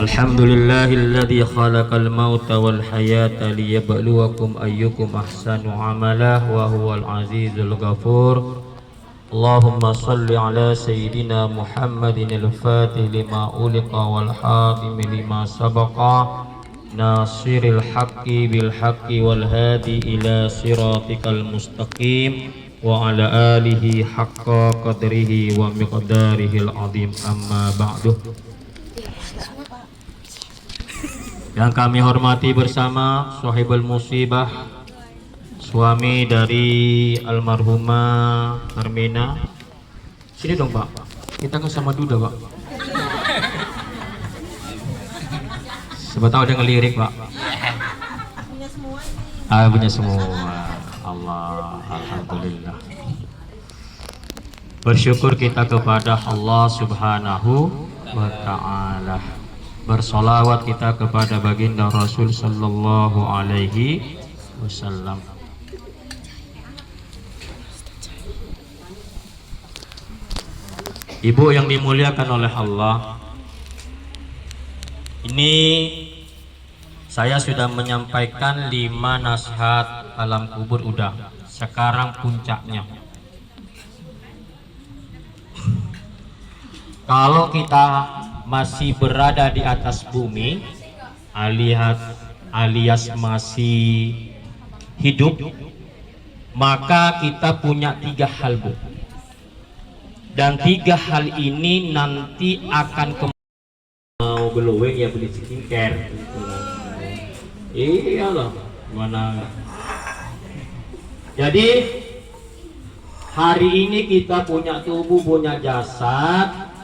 Alhamdulillahilladzi khalaqal mauta wal hayata liyabluwakum ayyukum ahsanu amala wa huwal azizul ghafur. Allahumma salli ala sayyidina Muhammadin al-fatih lima uliqa wal hatim lima sabaqa nasiril haqqi bil haqqi wal hadi ila siratikal mustaqim wa ala alihi haqqa qadrihi wa miqdarihil azim. Amma ba'du. Yang kami hormati bersama Sohibul Musibah, suami dari almarhumah Hermina. Sini dong Pak, kita kan sama Duda Pak. Sebab tahu ada ngelirik Pak. Punya semua ini. Punya semua. Allah, alhamdulillah. Bersyukur kita kepada Allah Subhanahu wa ta'ala. Bersolawat kita kepada baginda Rasul sallallahu alaihi wasallam. Ibu yang dimuliakan oleh Allah, ini saya sudah menyampaikan 5 nasihat alam kubur udah. Sekarang puncaknya. Kalau kita masih berada di atas bumi alias masih hidup, maka kita punya 3 hal Bu, dan 3 hal ini nanti akan mau glowing ya, beli skincare. Iyalah, mana. Jadi hari ini kita punya tubuh, punya jasad.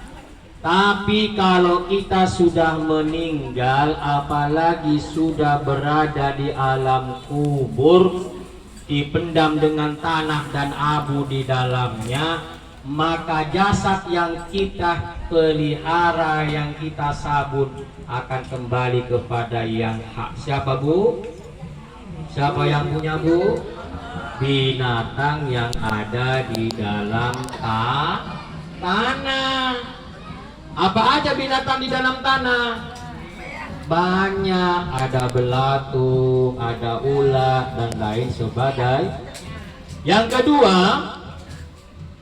Tapi kalau kita sudah meninggal, apalagi sudah berada di alam kubur, dipendam dengan tanah dan abu di dalamnya, maka jasad yang kita pelihara, yang kita sabun, akan kembali kepada yang hak. Siapa Bu? Siapa yang punya Bu? Binatang yang ada di dalam tanah. Apa aja binatang di dalam tanah? Banyak, ada belatung, ada ulat dan lain sebagainya. Yang kedua,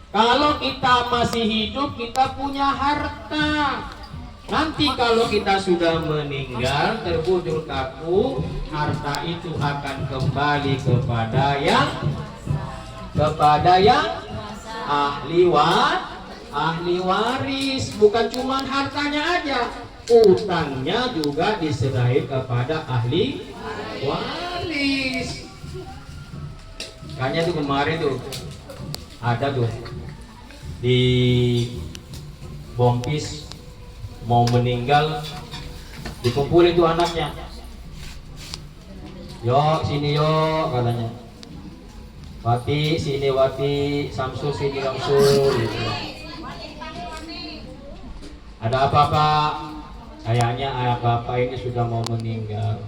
kalau kita masih hidup, kita punya harta. Nanti kalau kita sudah meninggal, terbujur kaku, harta itu akan kembali kepada yang ahli waris. Bukan cuma hartanya aja, utangnya juga diserahin kepada ahli waris. Makanya tuh kemarin tuh ada tuh di Bompis mau meninggal, dikumpulin tuh anaknya, yuk sini yuk katanya, Wati sini Wati, Samsul sini Samsul gitu. Ada apa Pak? Kayaknya Bapak ini sudah mau meninggal.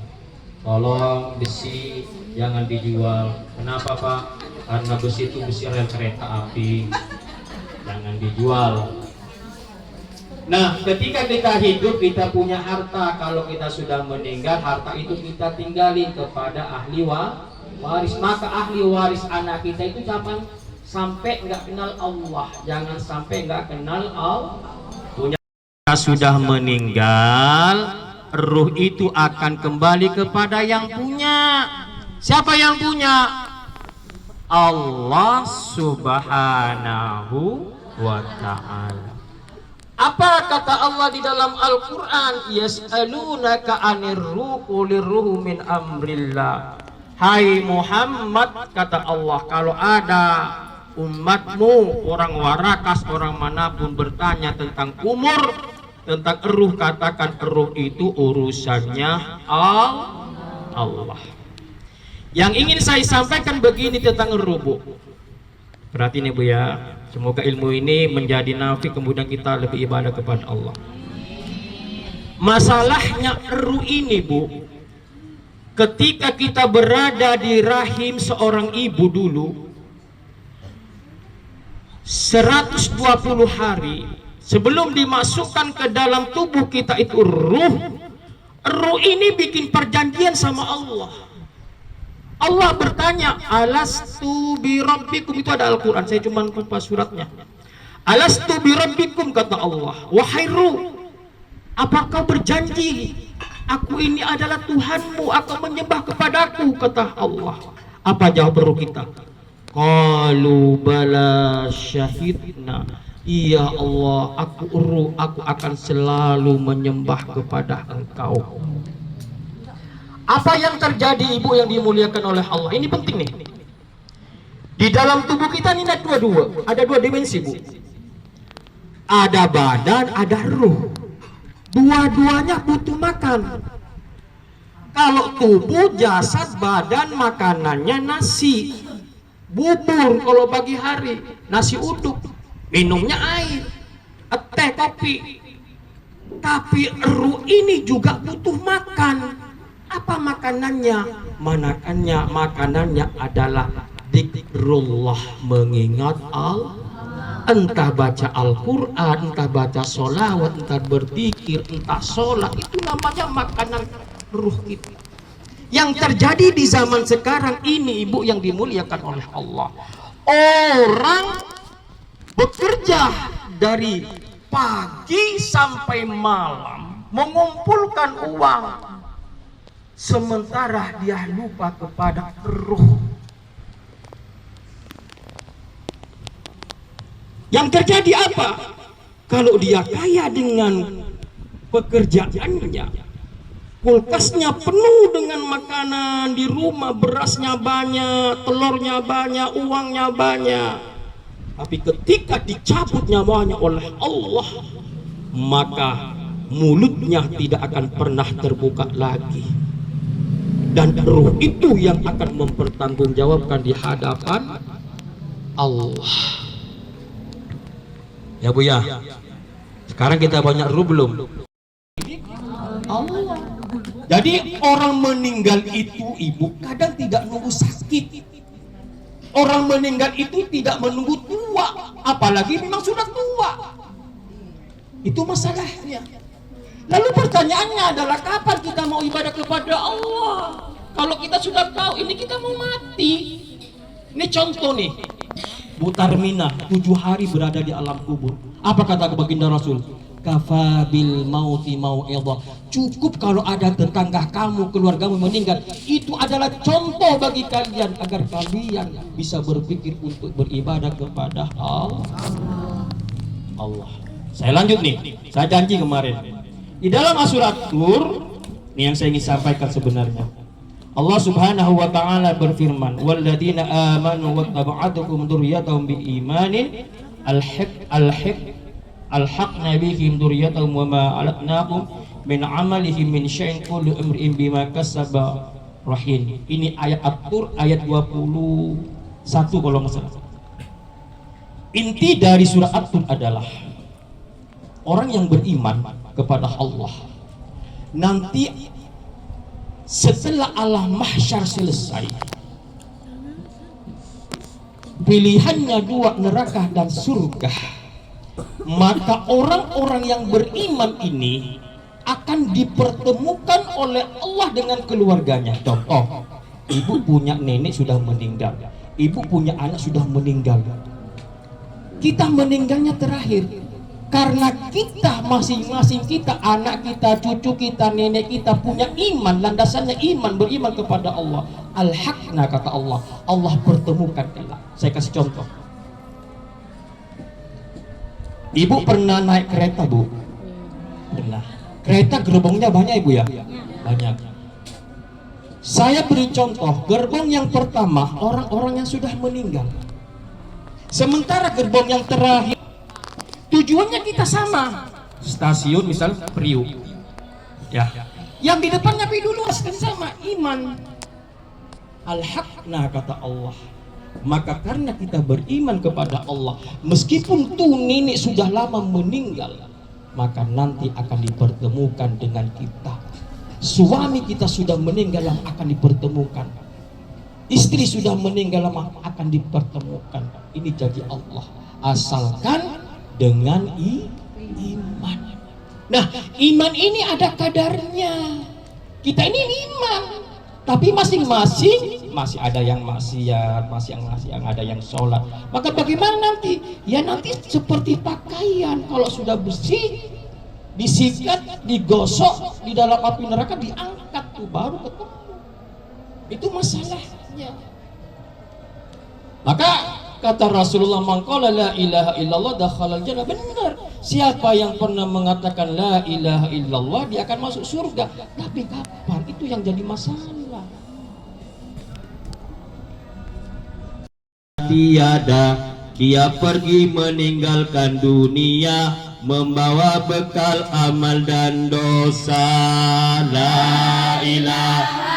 Tolong besi jangan dijual. Kenapa Pak? Karena besi itu besi rel kereta api, jangan dijual. Nah, ketika kita hidup, kita punya harta. Kalau kita sudah meninggal, harta itu kita tinggalin kepada ahli waris. Maka ahli waris anak kita itu jangan sampai nggak kenal Allah, jangan sampai nggak kenal Allah. Sudah meninggal, ruh itu akan kembali kepada yang punya. Siapa yang punya? Allah Subhanahu wa ta'ala. Apa kata Allah di dalam Al-Quran? Yas'alunaka 'anir ruh, qulir ruhu min amrillah. Hai Muhammad, kata Allah, kalau ada umatmu, orang warakas, orang manapun bertanya tentang umur, tentang ruh, katakan ruh itu urusannya Allah. Yang ingin saya sampaikan begini tentang ruh Bu. Berarti nih Bu ya, semoga ilmu ini menjadi nafi, kemudian kita lebih ibadah kepada Allah. Masalahnya ruh ini Bu, ketika kita berada di rahim seorang ibu dulu, 120 hari sebelum dimasukkan ke dalam tubuh kita itu ruh ini bikin perjanjian sama Allah. Allah bertanya, alastu bi rabbikum, itu ada Al-Quran, saya cuma lupa suratnya. Alastu bi rabbikum, kata Allah, wahai ruh, apa kau berjanji aku ini adalah Tuhanmu, aku menyembah kepadaku, kata Allah. Apa jawab ruh kita? Qalu bala syahidna, iya Allah, aku akan selalu menyembah kepada Engkau. Apa yang terjadi, ibu yang dimuliakan oleh Allah? Ini penting nih. Di dalam tubuh kita ini ada dua dimensi, Bu. Ada badan, ada ruh. Dua-duanya butuh makan. Kalau tubuh, jasad, badan, makanannya nasi, bubur kalau pagi hari, nasi uduk, minumnya air, teh, kopi. Tapi ruh ini juga butuh makan. Apa makanannya? Makanannya adalah zikrullah, mengingat Allah. Entah baca Al-Quran, entah baca sholawat, entah berzikir, entah sholat, itu namanya makanan ruh kita. Yang terjadi di zaman sekarang ini, ibu yang dimuliakan oleh Allah, orang bekerja dari pagi sampai malam mengumpulkan uang, sementara dia lupa kepada ruh. Yang terjadi apa? Kalau dia kaya dengan pekerjaannya, kulkasnya penuh dengan makanan di rumah, berasnya banyak, telurnya banyak, uangnya banyak, tapi ketika dicabut nyawanya oleh Allah, maka mulutnya tidak akan pernah terbuka lagi. Dan ruh itu yang akan mempertanggungjawabkan di hadapan Allah. Ya Bu ya. Sekarang kita banyak ruh belum? Allah. Jadi orang meninggal itu, ibu, kadang tidak nunggu sakit. Orang meninggal itu tidak menunggu tua, apalagi memang sudah tua. Itu masalahnya. Lalu pertanyaannya adalah, kapan kita mau ibadah kepada Allah? Kalau kita sudah tahu ini kita mau mati. Ini contoh nih, Bu Tarmina 7 hari berada di alam kubur. Apa kata baginda Rasul? Kafabil mauti mau'idhah. Cukup kalau ada tetangga kamu, keluargamu meninggal. Itu adalah contoh bagi kalian agar kalian bisa berpikir untuk beribadah kepada Allah. Saya lanjut nih. Saya janji kemarin. Di dalam surat Tur, ini yang saya ingin sampaikan sebenarnya. Allah Subhanahu wa taala berfirman, "Walladzina amanu wattaba'atuhum dzurriyyatuhum biimanin alhaqna bihim dzurriyyatahum wa ma alatnahum min amalihim min syai'in kullu imrin bima kasaba rahin." Ini ayat At-Tur ayat 21 kalau nggak salah. Inti dari surah At-Tur adalah orang yang beriman kepada Allah nanti setelah alam mahsyar selesai, pilihannya 2, neraka dan surga, maka orang-orang yang beriman ini akan dipertemukan oleh Allah dengan keluarganya. Contoh, ibu punya nenek sudah meninggal, ibu punya anak sudah meninggal, kita meninggalnya terakhir karena kita masing-masing, kita, anak kita, cucu kita, nenek kita punya iman, landasannya iman, beriman kepada Allah. Al-haqna, kata Allah, Allah pertemukan kelak. Saya kasih contoh. Ibu pernah naik kereta, Bu? Pernah. Kereta gerbongnya banyak, Ibu ya? Banyak. Saya beri contoh, gerbong yang pertama orang-orang yang sudah meninggal. Sementara gerbong yang terakhir tujuannya kita sama, stasiun misal Priuk ya, yang di depan Nabi dulu sama, iman. Al-haqna, kata Allah, maka karena kita beriman kepada Allah, meskipun tuh nenek sudah lama meninggal, maka nanti akan dipertemukan dengan kita. Suami kita sudah meninggal akan dipertemukan, istri sudah meninggal akan dipertemukan. Ini janji Allah. asalkan dengan iman. Nah, iman ini ada kadarnya. Kita ini iman, tapi masing-masing masih ada yang maksiat, masih yang ada yang sholat. Maka bagaimana nanti? Ya nanti seperti pakaian, kalau sudah bersih, disikat, digosok di dalam api neraka, diangkat tuh baru ketemu. Itu masalahnya. Maka kata Rasulullah, "Man qala la ilaha illallah dakhalal jannah." Benar. Siapa yang pernah mengatakan la ilaha illallah, dia akan masuk surga. Tapi kapan? Itu yang jadi masalah. Tiada dia pergi meninggalkan dunia, membawa bekal amal dan dosa. La ilaha